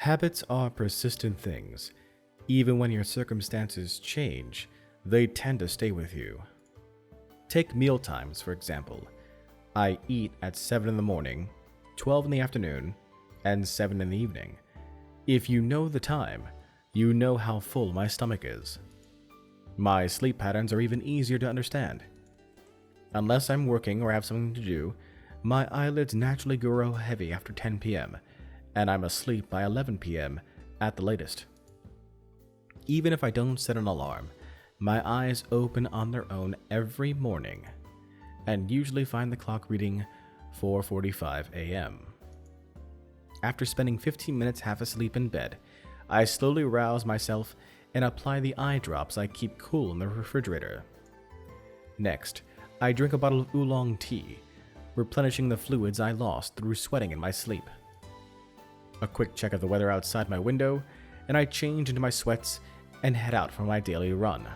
Habits are persistent things. Even when your circumstances change, they tend to stay with you. Take meal times, for example. I eat at 7 in the morning, 12 in the afternoon, and 7 in the evening. If you know the time, you know how full my stomach is. My sleep patterns are even easier to understand. Unless I'm working or have something to do, my eyelids naturally grow heavy after 10 p.m., and I'm asleep by 11 p.m. at the latest. Even if I don't set an alarm, my eyes open on their own every morning, and usually find the clock reading 4:45 a.m. After spending 15 minutes half asleep in bed, I slowly rouse myself and apply the eye drops I keep cool in the refrigerator. Next, I drink a bottle of oolong tea, replenishing the fluids I lost through sweating in my sleep. A quick check of the weather outside my window, and I change into my sweats and head out for my daily run.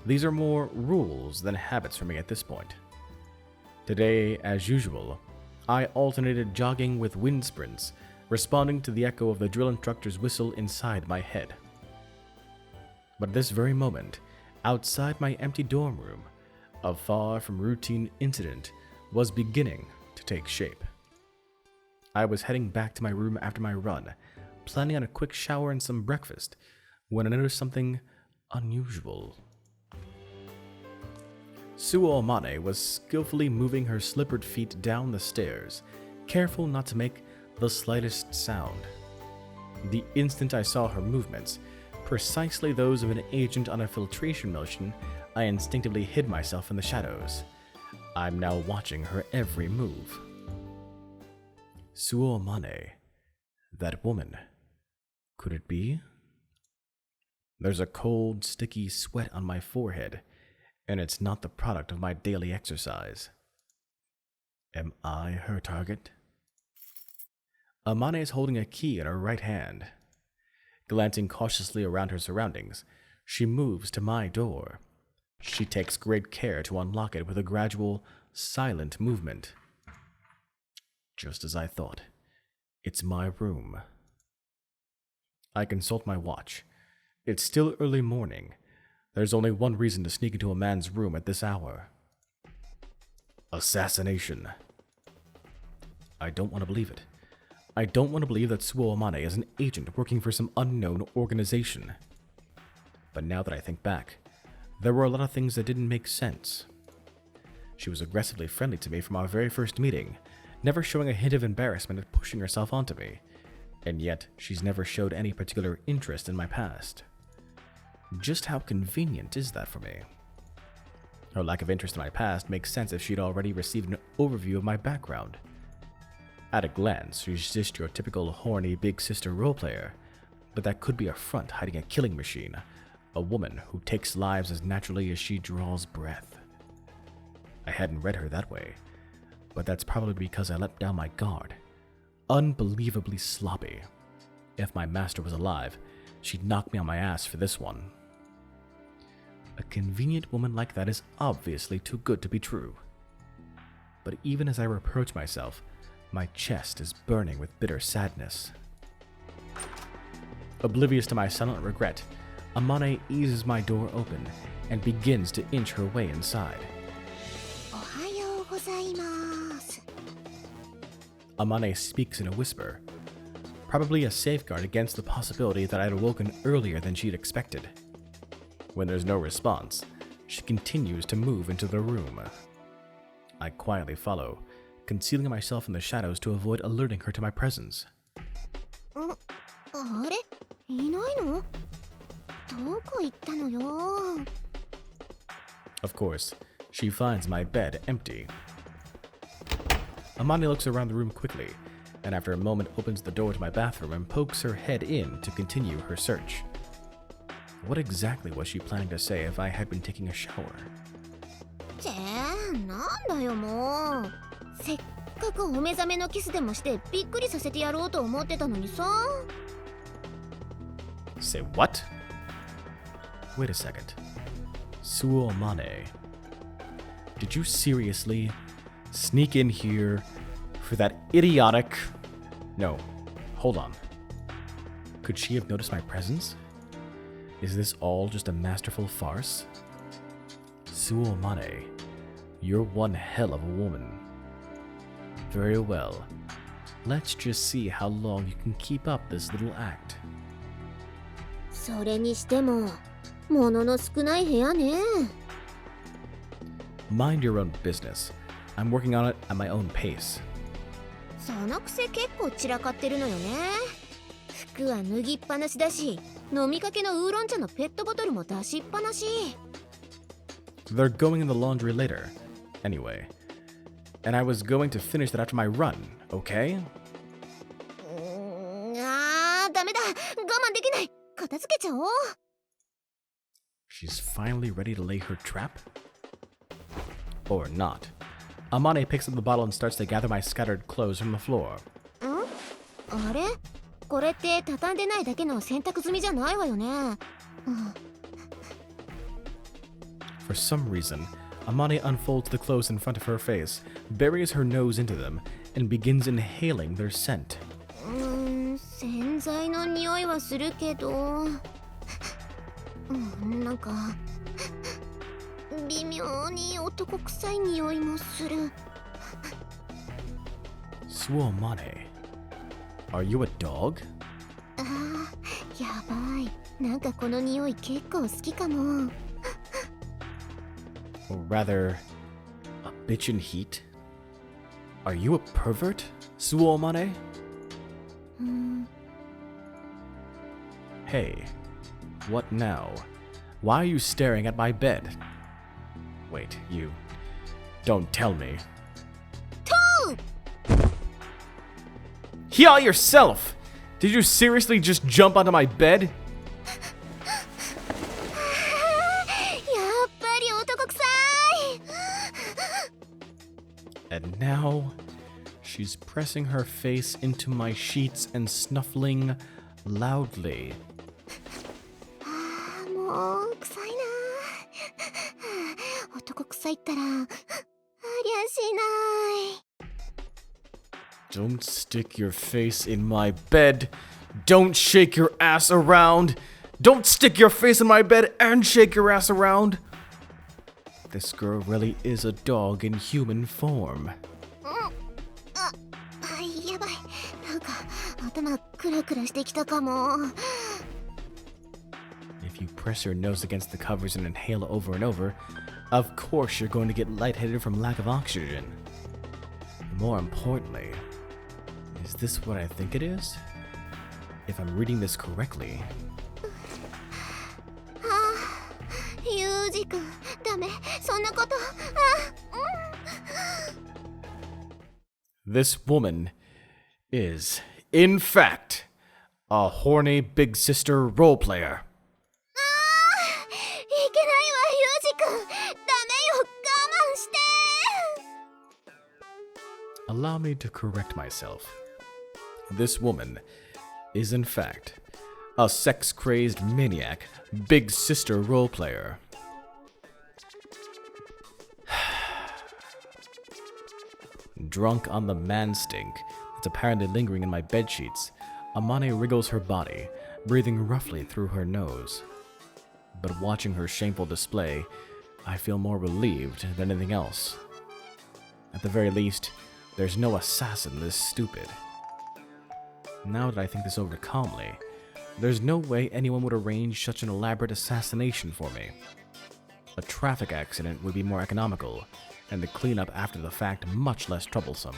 These are more rules than habits for me at this point. Today, as usual, I alternated jogging with wind sprints, responding to the echo of the drill instructor's whistle inside my head. But at this very moment, outside my empty dorm room, a far from routine incident was beginning to take shape. I was heading back to my room after my run, planning on a quick shower and some breakfast, when I noticed something unusual. Suo Amane was skillfully moving her slippered feet down the stairs, careful not to make the slightest sound. The instant I saw her movements, precisely those of an agent on a filtration mission, I instinctively hid myself in the shadows. I'm now watching her every move. Suo Amane, that woman, could it be? There's a cold, sticky sweat on my forehead, and it's not the product of my daily exercise. Am I her target? Amane is holding a key in her right hand. Glancing cautiously around her surroundings, she moves to my door. She takes great care to unlock it with a gradual, silent movement. Just as I thought, it's my room. I consult my watch. It's still early morning. There's only one reason to sneak into a man's room at this hour. Assassination. I don't want to believe it. I don't want to believe that Suo Amane is an agent working for some unknown organization. But now that I think back, there were a lot of things that didn't make sense. She was aggressively friendly to me from our very first meeting, never showing a hint of embarrassment at pushing herself onto me, and yet she's never showed any particular interest in my past. Just how convenient is that for me? Her lack of interest in my past makes sense if she'd already received an overview of my background. At a glance, she's just your typical horny big sister roleplayer, but that could be a front hiding a killing machine, a woman who takes lives as naturally as she draws breath. I hadn't read her that way, but that's probably because I let down my guard. Unbelievably sloppy. If my master was alive, she'd knock me on my ass for this one. A convenient woman like that is obviously too good to be true. But even as I reproach myself, my chest is burning with bitter sadness. Oblivious to my silent regret, Amane eases my door open and begins to inch her way inside. Ohayou gozaimasu. Amane speaks in a whisper, probably a safeguard against the possibility that I'd awoken earlier than she'd expected. When there's no response, she continues to move into the room. I quietly follow, concealing myself in the shadows to avoid alerting her to my presence. あれいないのどこ行ったのよ Of course, she finds my bed empty. Amani looks around the room quickly, and after a moment opens the door to my bathroom and pokes her head in to continue her search. What exactly was she planning to say if I had been taking a shower? ってなんだよもうせっかくお目覚めのキスでもしてびっくりさせてやろうと思ってたのにさ Say what? Wait a second. Suo Amane. Did you seriously sneak in here for that idiotic... No, hold on. Could she have noticed my presence? Is this all just a masterful farce? Suomane, you're one hell of a woman. Very well. Let's just see how long you can keep up this little act. それにしても物の少ない部屋ね。 Mind your own business. I'm working on it at my own pace. そのくせ結構散らかってるのよね。服は脱ぎっぱなしだし、飲みかけのウーロン茶のペットボトルも出しっぱなし。 They're going in the laundry later. Anyway. And I was going to finish that after my run, okay? ダメだ。我慢できない。片付けちゃおう。 She's finally ready to lay her trap? Or not. Amane picks up the bottle and starts to gather my scattered clothes from the floor. あれ？これって畳んでないだけの洗濯済みじゃないわよね。For some reason, Amane unfolds the clothes in front of her face, buries her nose into them, and begins inhaling their scent. 洗剤の匂いはするけど、なんか微妙に男臭い匂いもする。 Suomane, are you a dog? やばい。なんかこの匂い結構好きかも。 Or rather, a bitch in heat? Are you a pervert, Suomane? Hey, what now? Why are you staring at my bed? Wait, you... Don't tell me. Heal yourself! Did you seriously just jump onto my bed? やっぱり男臭い。 And now, she's pressing her face into my sheets and snuffling loudly. もう臭いな。男臭いったらありゃしない。 Don't stick your face in my bed. Don't shake your ass around. Don't stick your face in my bed and shake your ass around. This girl really is a dog in human form. やばい。なんか頭クラクラしてきたかも。 If you press your nose against the covers and inhale over and over, of course you're going to get lightheaded from lack of oxygen. More importantly, is this what I think it is? If I'm reading this correctly. ユージ君、ダメ、そんなこと。This woman is, in fact, a horny big sister role player. いけないわ、ユージ君。ダメよ、我慢して。 Allow me to correct myself. This woman is, in fact, a sex-crazed maniac, big sister role player. Drunk on the man stink that's apparently lingering in my bedsheets, Amane wriggles her body, breathing roughly through her nose. But watching her shameful display, I feel more relieved than anything else. At the very least, there's no assassin this stupid. Now that I think this over calmly, there's no way anyone would arrange such an elaborate assassination for me. A traffic accident would be more economical, and the cleanup after the fact much less troublesome.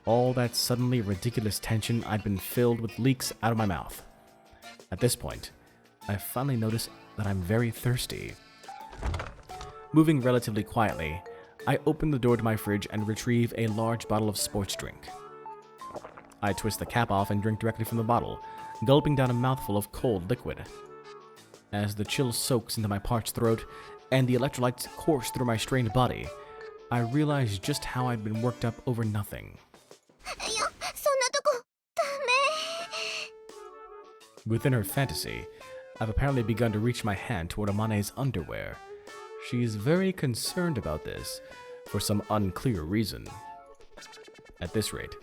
All that suddenly ridiculous tension, I'd been filled with leaks out of my mouth. At this point, I finally notice that I'm very thirsty. Moving relatively quietly, I open the door to my fridge and retrieve a large bottle of sports drink. I twist the cap off and drink directly from the bottle, gulping down a mouthful of cold liquid. As the chill soaks into my parched throat and the electrolytes course through my strained body, I realize just how I'd been worked up over nothing. いや、そんなとこ、ダメ。 Within her fantasy, I've apparently begun to reach my hand toward Amane's underwear. She's very concerned about this, for some unclear reason. At this rate,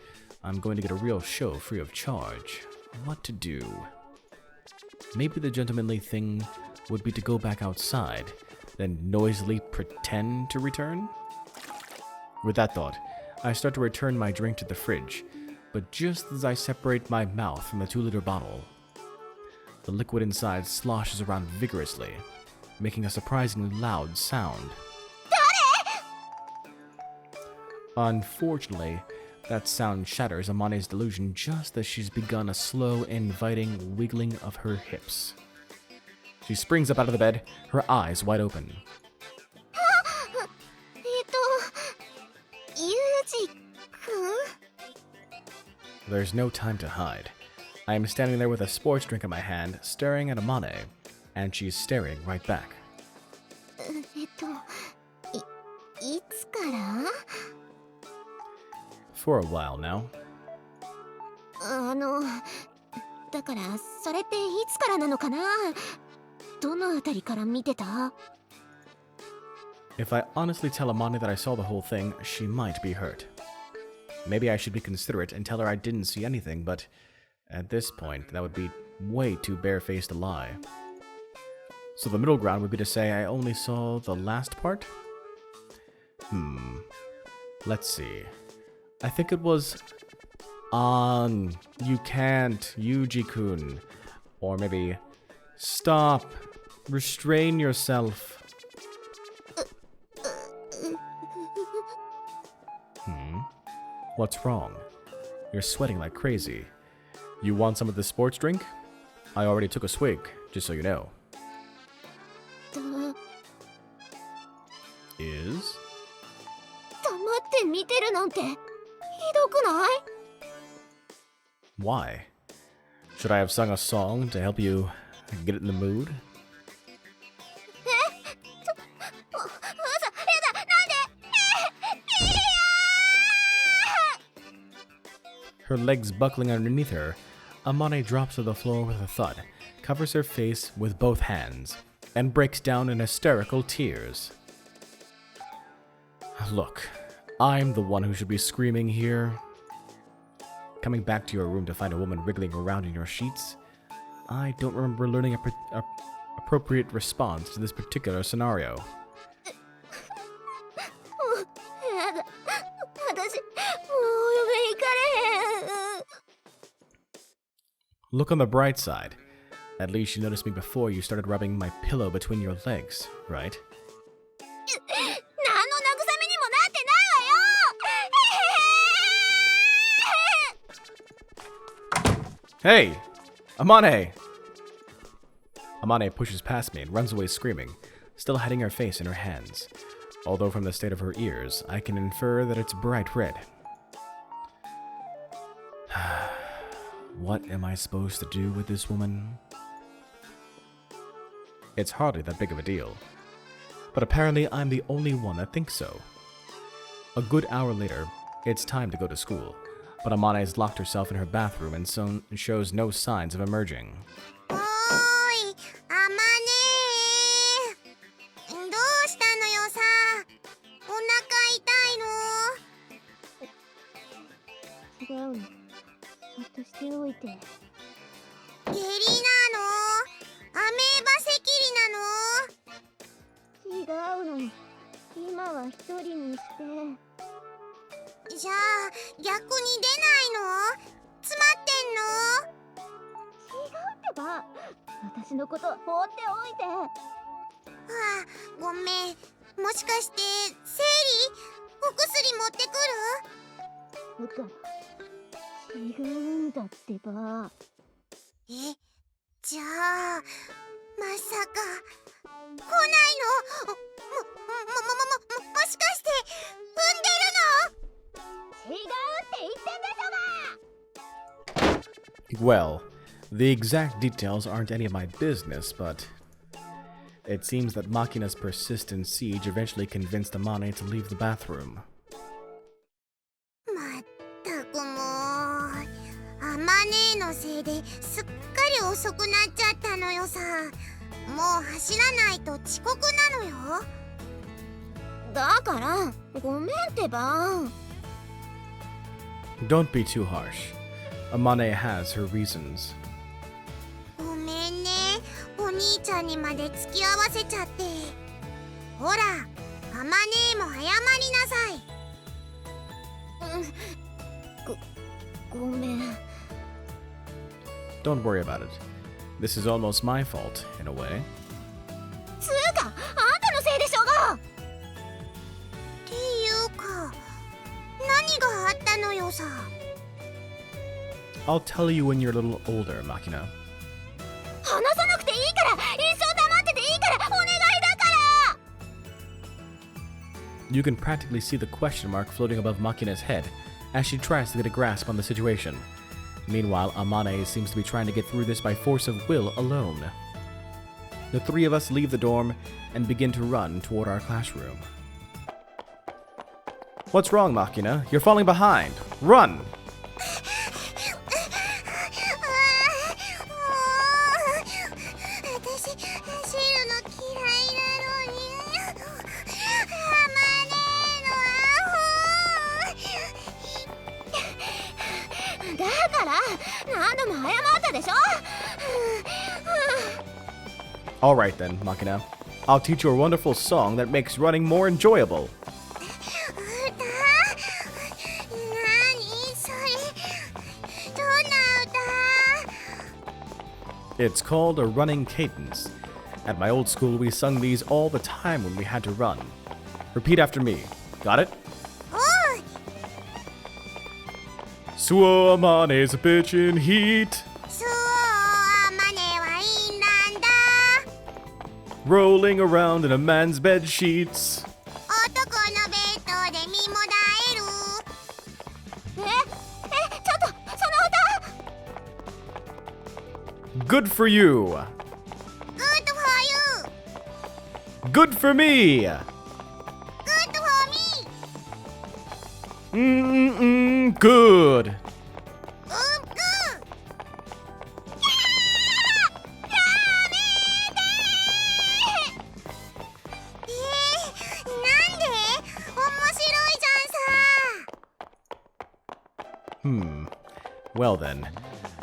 I'm going to get a real show free of charge. What to do? Maybe the gentlemanly thing would be to go back outside, then noisily pretend to return? With that thought, I start to return my drink to the fridge, but just as I separate my mouth from the 2-liter bottle, the liquid inside sloshes around vigorously, making a surprisingly loud sound. Unfortunately, that sound shatters Amane's delusion just as she's begun a slow, inviting wiggling of her hips. She springs up out of the bed, her eyes wide open. There's no time to hide. I am standing there with a sports drink in my hand, staring at Amane, and she's staring right back. For a while now. だからそれっていつからなのかな？どのあたりから見てた？ If I honestly tell Amane that I saw the whole thing, she might be hurt. Maybe I should be considerate and tell her I didn't see anything, but at this point, that would be way too barefaced a lie. So the middle ground would be to say I only saw the last part? Let's see. I think it was you can't, Yuji-kun. Or maybe, stop, restrain yourself. What's wrong? You're sweating like crazy. You want some of this sports drink? I already took a swig, just so you know. Is? 黙って見てるなんてひどくない？ Why? Should I have sung a song to help you get in the mood? Her legs buckling underneath her, Amane drops to the floor with a thud, covers her face with both hands, and breaks down in hysterical tears. Look, I'm the one who should be screaming here. Coming back to your room to find a woman wriggling around in your sheets, I don't remember learning a appropriate response to this particular scenario. Look on the bright side. At least you noticed me before you started rubbing my pillow between your legs, right? Hey! Amane! Amane pushes past me and runs away screaming, still hiding her face in her hands. Although from the state of her ears, I can infer that it's bright red. What am I supposed to do with this woman? It's hardly that big of a deal. But apparently I'm the only one that thinks so. A good hour later, it's time to go to school. But Amane has locked herself in her bathroom and shows no signs of emerging. Oi, Amane! どうしたのよさ? お腹痛いの? 違うの。そっとしておいて。下痢なの? アメーバ赤痢なの? 違うの。今は一人にして。じゃあ逆に出ないの？詰まってんの？違うってば。私のこと放っておいて。あ、ごめん。もしかして生理？お薬持ってくる？うか。違うんだってば。え？じゃあまさか来ないの？もしかして産んでるの？ Well, the exact details aren't any of my business, but it seems that Makina's persistent siege eventually convinced Amane to leave the bathroom. まったくもう、アマネのせいですっかり遅くなっちゃったのよさ。もう走らないと遅刻なのよ。だからごめんってば。Don't be too harsh. Amane has her reasons. ごめんね、お兄ちゃんにまで付き合わせちゃって。ほら、あまねも謝りなさい。ごめん。Don't worry about it. This is almost my fault, in a way. つうか、あんたのせいでしょうが。っていうか、何があったのよさ。I'll tell you when you're a little older, Makina. 話さなくていいから、一生黙ってていいから、お願いだから。 You can practically see the question mark floating above Makina's head as she tries to get a grasp on the situation. Meanwhile, Amane seems to be trying to get through this by force of will alone. The three of us leave the dorm and begin to run toward our classroom. What's wrong, Makina? You're falling behind. Run! 私、走るの嫌いなのに。だから何度も謝ったでしょ。Alright then, Makina. I'll teach you a wonderful song that makes running more enjoyable. 何それ。どんな歌？ It's called a running cadence. At my old school, we sung these all the time when we had to run. Repeat after me. Got it? おい。Suo Amane's a bitchin' heat. そうあまねはいいんだんだ。 Rolling around in a man's bed sheets. 男のベッドで身もだえる。ちょっとその歌。 Good for you. Good for you. Good for me. Good for me. Good. なんで？面白いじゃんさ。 Well then,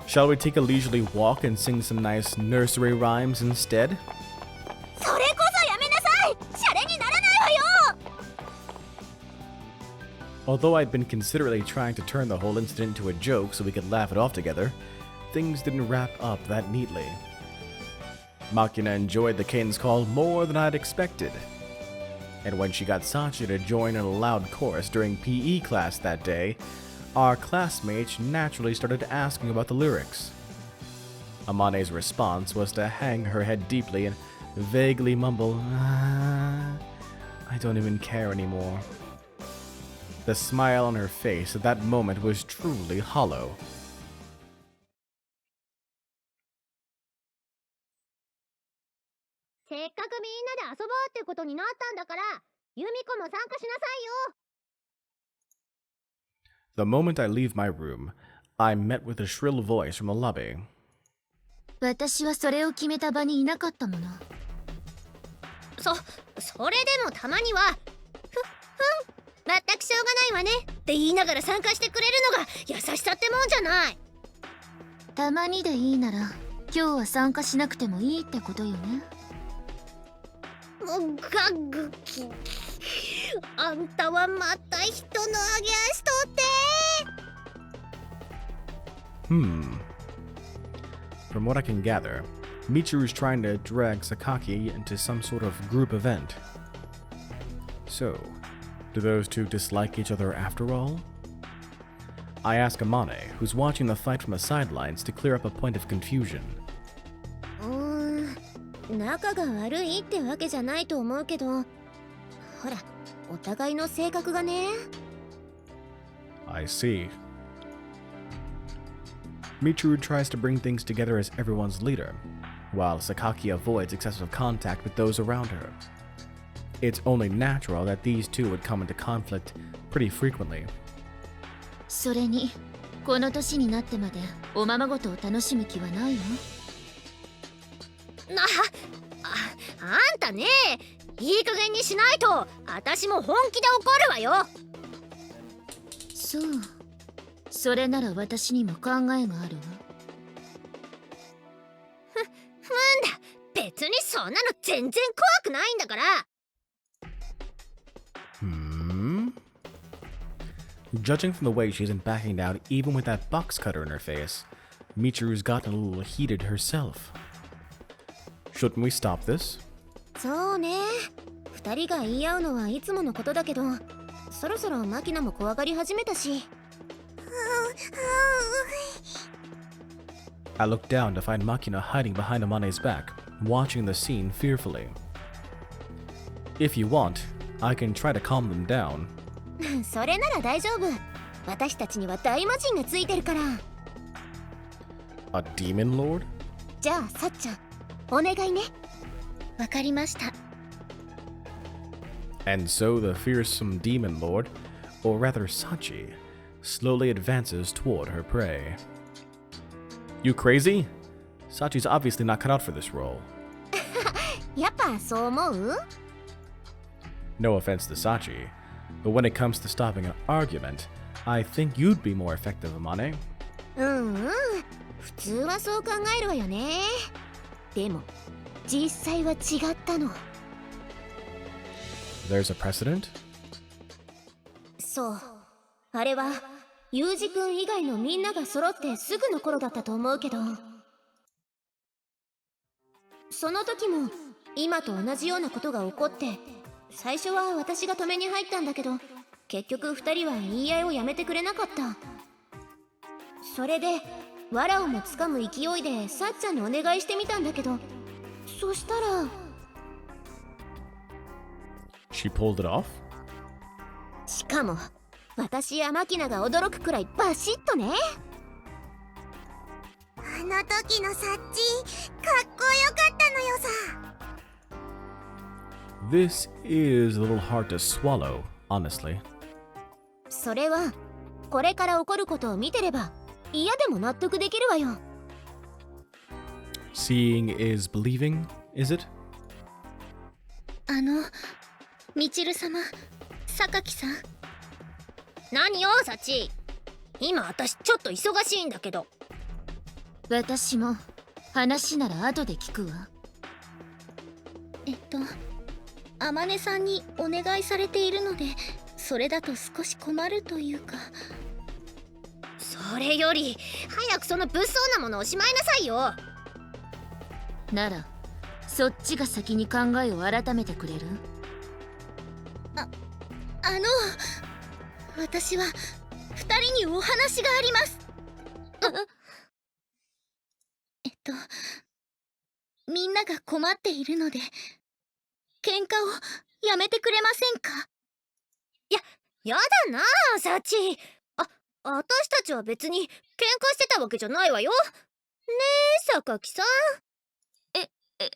shall we take a leisurely walk and sing some nice nursery rhymes instead? それこそやめなさい。シャレにならないわよ。 Although I'd been considerately trying to turn the whole incident into a joke so we could laugh it off together, things didn't wrap up that neatly. Makina enjoyed the cadence call more than I'd expected. And when she got Sachi to join in a loud chorus during PE class that day, our classmates naturally started asking about the lyrics. Amane's response was to hang her head deeply and vaguely mumble, I don't even care anymore. The smile on her face at that moment was truly hollow. せっかくみんなで遊ぼうってことになったんだから、ユミコも参加しなさいよ。 The moment I leave my room, I'm met with a shrill voice from the lobby. 私はそれを決めた場にいなかったもの。それでもたまには全くしょうがないわねって言いながら参加してくれるのが優しさってもんじゃない。たまにでいいなら今日は参加しなくてもいいってことよね。ガグキ、あんたはまた人の揚げ足取って。 From what I can gather, Michiru's trying to drag Sakaki into some sort of group event. So, do those two dislike each other after all? I ask Amane, who's watching the fight from the sidelines, to clear up a point of confusion. 仲が悪いってわけじゃないと思うけど、ほら、お互いの性格がね。 I see. Michiru tries to bring things together as everyone's leader, while Sakaki avoids excessive contact with those around her. It's only natural that these two would come into conflict pretty frequently. それにこの年になってまでおままごとを楽しむ気はないの？あんたね、いい加減にしないと私も本気で怒るわよ。そう、それなら私にも考えがあるわ。別にそんなの全然怖くないんだから。Judging from the way she isn't backing down even with that box cutter in her face, Michiru's gotten a little heated herself. Shouldn't we stop this? そうね。二人が言い合うのはいつものことだけど、そろそろマキナも怖がり始めたし。I looked down to find Makina hiding behind Amane's back, watching the scene fearfully. If you want, I can try to calm them down. それなら大丈夫。私たちには大魔神がついてるから。A demon lord? じゃあ、さっちゃん、お願いね。わかりました。And so the fearsome demon lord, or rather Sachi, slowly advances toward her prey. You crazy? Sachi's obviously not cut out for this role. やっぱそう思う？ No offense to Sachi, but when it comes to stopping an argument, I think you'd be more effective, Amane. 普通はそう考えるわよね。でも、実際は違ったの。There's a precedent? そう。あれは、ユージ君以外のみんなが揃ってすぐの頃だったと思うけど、その時も今と同じようなことが起こって、最初は私が止めに入ったんだけど、結局2人は言い合いをやめてくれなかった。それで藁をもつかむ勢いでさっちゃんにお願いしてみたんだけど、そしたら She pulled it off? しかも私やマキナが驚くくらいバシッとね。あの時のサッチ、かっこよかったのよさ。This is a little hard to swallow, honestly. それはこれから起こることを見てれば嫌でも納得できるわよ。Seeing is believing, is it? みちる様、榊さん。何よサチ、今私ちょっと忙しいんだけど。私も話なら後で聞くわ。あまねさんにお願いされているので、それだと少し困るというか。それより早くその物騒なものをしまいなさいよ。ならそっちが先に考えを改めてくれる？私は二人にお話があります。みんなが困っているので、喧嘩をやめてくれませんか？やだなあ、サチ。私たちは別に喧嘩してたわけじゃないわよ。ねえ、榊さん。ええ、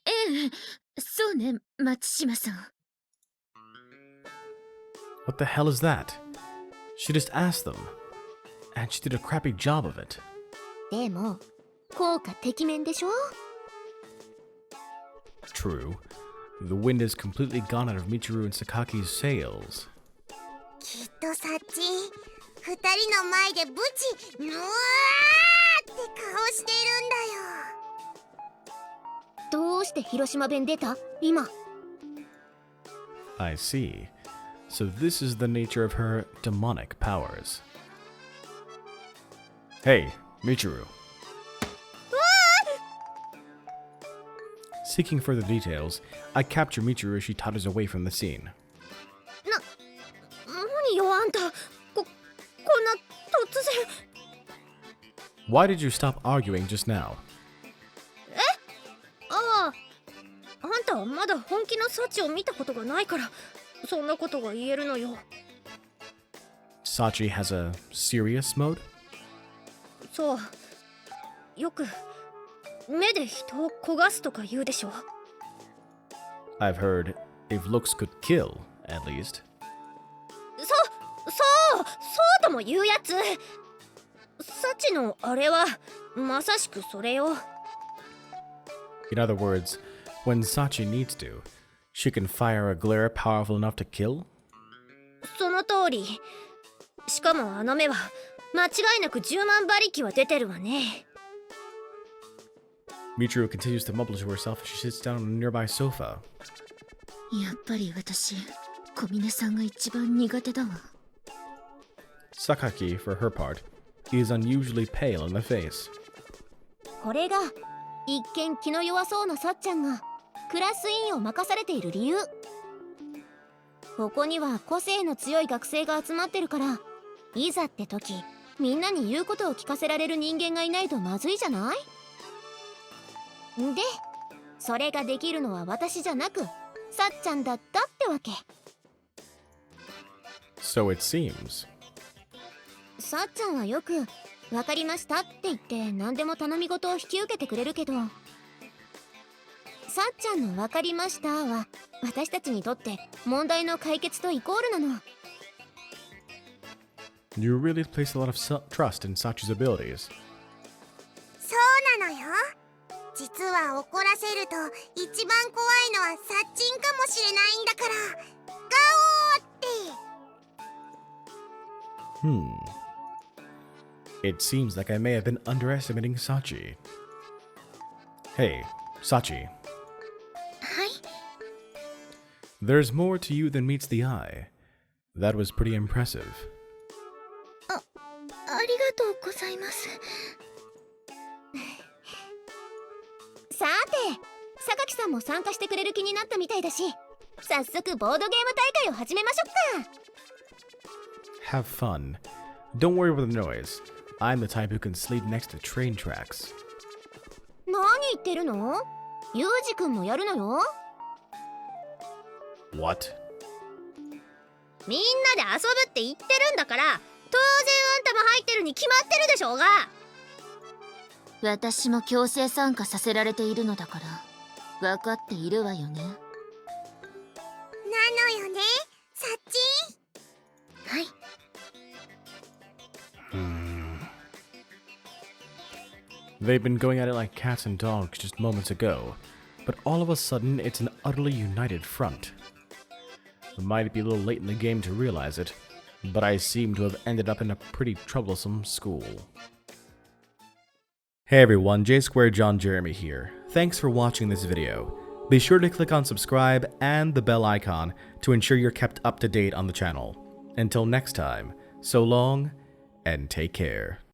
そうね、松島さん。What the hell is that? She just asked them, and she did a crappy job of it. でも効果てきめんでしょ？ True. The wind has completely gone out of Michiru and Sakaki's sails. きっとサッチ、二人の前でブチぬわーって顔してるんだよ。どうして広島弁出た？今。I see. So this is the nature of her demonic powers. Hey, Michiru. Seeking further details, I capture Michiru as she totters away from the scene. 何よあんた、こんな突然。Why did you stop arguing just now? あんたはまだ本気のサチを見たことがないから、そんなことが言えるのよ。Sachi has a serious mode? そう。よく目で人を焦がすとか言うでしょ。 I've heard if looks could kill, at least. そうとも言うやつ。サチのあれはまさしくそれよ。 In other words, when Sachi needs to, she can fire a glare powerful enough to kill? その通り。しかもあの目は間違いなく10万馬力は出てるわね。 Michiru continues to mumble to herself as she sits down on a nearby sofa. やっぱり私、小峰さんが一番苦手だわ。Sakaki, for her part, is unusually pale in the face. これが一見気の弱そうなさっちゃんがクラス委員を任されている理由。ここには個性の強い学生が集まってるから、いざって時みんなに言うことを聞かせられる人間がいないとまずいじゃない。でそれができるのは私じゃなくさっちゃんだったってわけ。 So it seems. さっちゃんはよく「分かりました」って言って何でも頼み事を引き受けてくれるけど、さっちゃんの「分かりました」は私たちにとって問題の解決とイコールなの。 You really place a lot of trust in Sachi's abilities. そうなのよ。実は怒らせると一番怖いのはサッチンかもしれないんだから。ガオーって。It seems like I may have been underestimating Sachi. Hey, Sachi. はい。 There's more to you than meets the eye. That was pretty impressive. ありがとうございます。さて、榊さんも参加してくれる気になったみたいだし、早速ボードゲーム大会を始めましょうか。 Have fun. Don't worry about the noise. I'm the type who can sleep next to train tracks. 何言ってるの？ユージくんもやるのよ。 What? みんなで遊ぶって言ってるんだから、当然あんたも入ってるに決まってるでしょうが。私も強制参加させられているのだから、分かっているわよね。なのよね、サッチン。はい。They've been going at it like cats and dogs just moments ago, but all of a sudden it's an utterly united front. It might be a little late in the game to realize it, but I seem to have ended up in a pretty troublesome school. Hey everyone, J Square John Jeremy here. Thanks for watching this video. Be sure to click on subscribe and the bell icon to ensure you're kept up to date on the channel. Until next time, so long and take care.